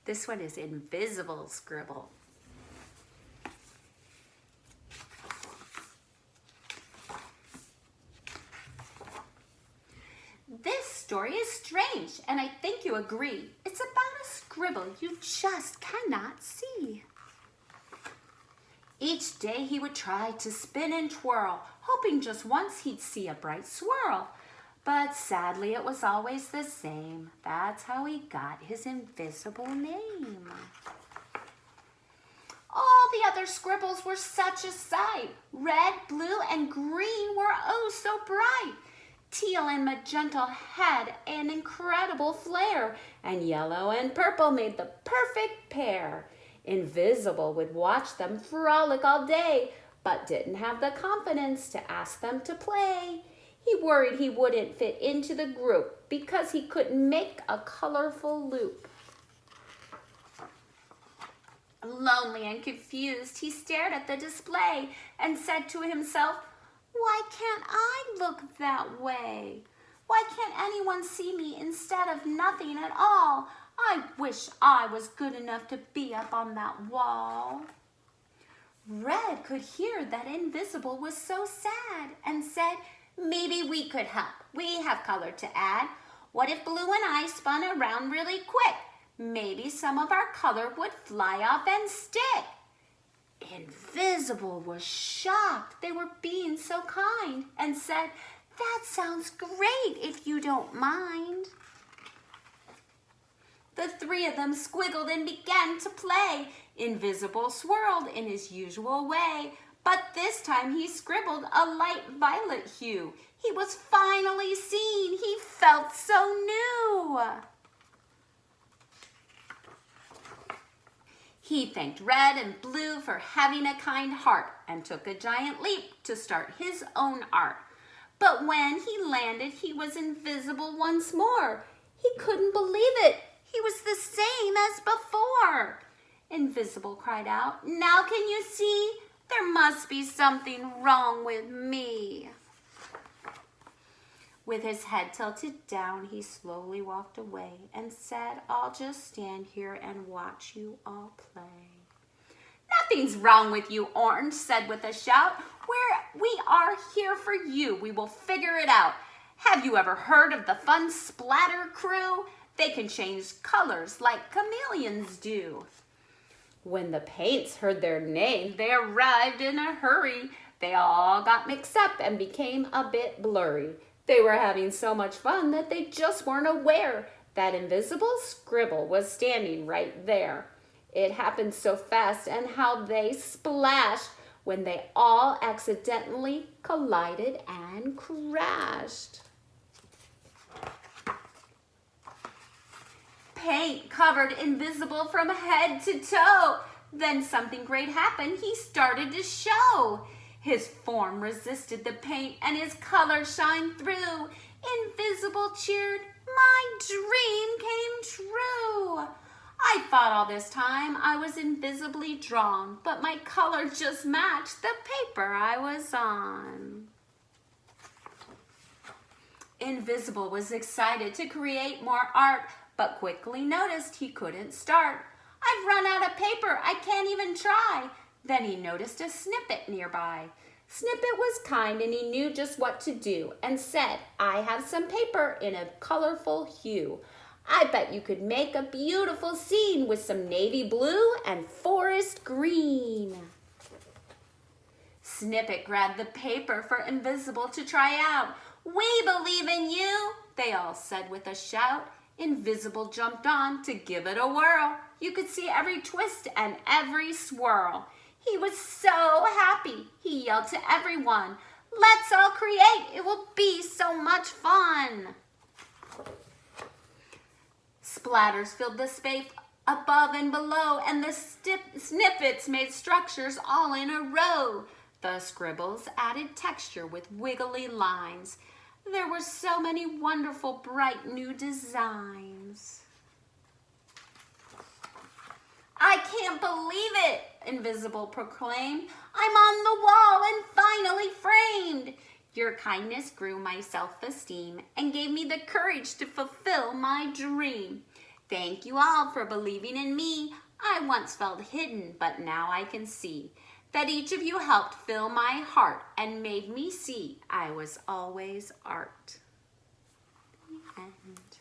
This one is invisible scribble. This story is strange, and I think you agree. It's about a scribble you just cannot see. Each day he would try to spin and twirl, hoping just once he'd see a bright swirl. But sadly, it was always the same. That's how he got his invisible name. All the other scribbles were such a sight. Red, blue, and green were oh so bright. Teal and magenta had an incredible flare, and yellow and purple made the perfect pair. Invisible would watch them frolic all day, but didn't have the confidence to ask them to play. He worried he wouldn't fit into the group because he couldn't make a colorful loop. Lonely and confused, he stared at the display and said to himself, "Why can't I look that way? Why can't anyone see me instead of nothing at all? I wish I was good enough to be up on that wall." Red could hear that Invisible was so sad and said, "Maybe we could help. We have color to add. What if Blue and I spun around really quick? Maybe some of our color would fly off and stick." Invisible was shocked they were being so kind and said, "That sounds great if you don't mind." The three of them squiggled and began to play. Invisible swirled in his usual way, but this time he scribbled a light violet hue. He was finally seen. He felt so new. He thanked Red and Blue for having a kind heart and took a giant leap to start his own art. But when he landed, he was invisible once more. He couldn't believe it. He was the same as before. Invisible cried out, "Now can you see? There must be something wrong with me." With his head tilted down, he slowly walked away and said, "I'll just stand here and watch you all play." "Nothing's wrong with you," Orange said with a shout. We are here for you. We will figure it out. Have you ever heard of the fun splatter crew? They can change colors like chameleons do. When the Paints heard their name, they arrived in a hurry. They all got mixed up and became a bit blurry. They were having so much fun that they just weren't aware that Invisible Scribble was standing right there. It happened so fast, and how they splashed when they all accidentally collided and crashed. Paint covered Invisible from head to toe. Then something great happened. He started to show. His form resisted the paint and his color shined through. Invisible cheered, "My dream came true. I thought all this time I was invisibly drawn, but my color just matched the paper I was on." Invisible was excited to create more art, but quickly noticed he couldn't start. "I've run out of paper. I can't even try." Then he noticed a Snippet nearby. Snippet was kind and he knew just what to do and said, "I have some paper in a colorful hue. I bet you could make a beautiful scene with some navy blue and forest green." Snippet grabbed the paper for Invisible to try out. "We believe in you," they all said with a shout. Invisible jumped on to give it a whirl. You could see every twist and every swirl. He was so happy. He yelled to everyone, "Let's all create. It will be so much fun." Splatters filled the space above and below, and the snippets made structures all in a row. The scribbles added texture with wiggly lines. There were so many wonderful, bright new designs. "I can't believe it," Invisible proclaimed. "I'm on the wall and finally framed. Your kindness grew my self-esteem and gave me the courage to fulfill my dream." Thank you all for believing in me. I once felt hidden, but now I can see that each of you helped fill my heart and made me see I was always art. The end.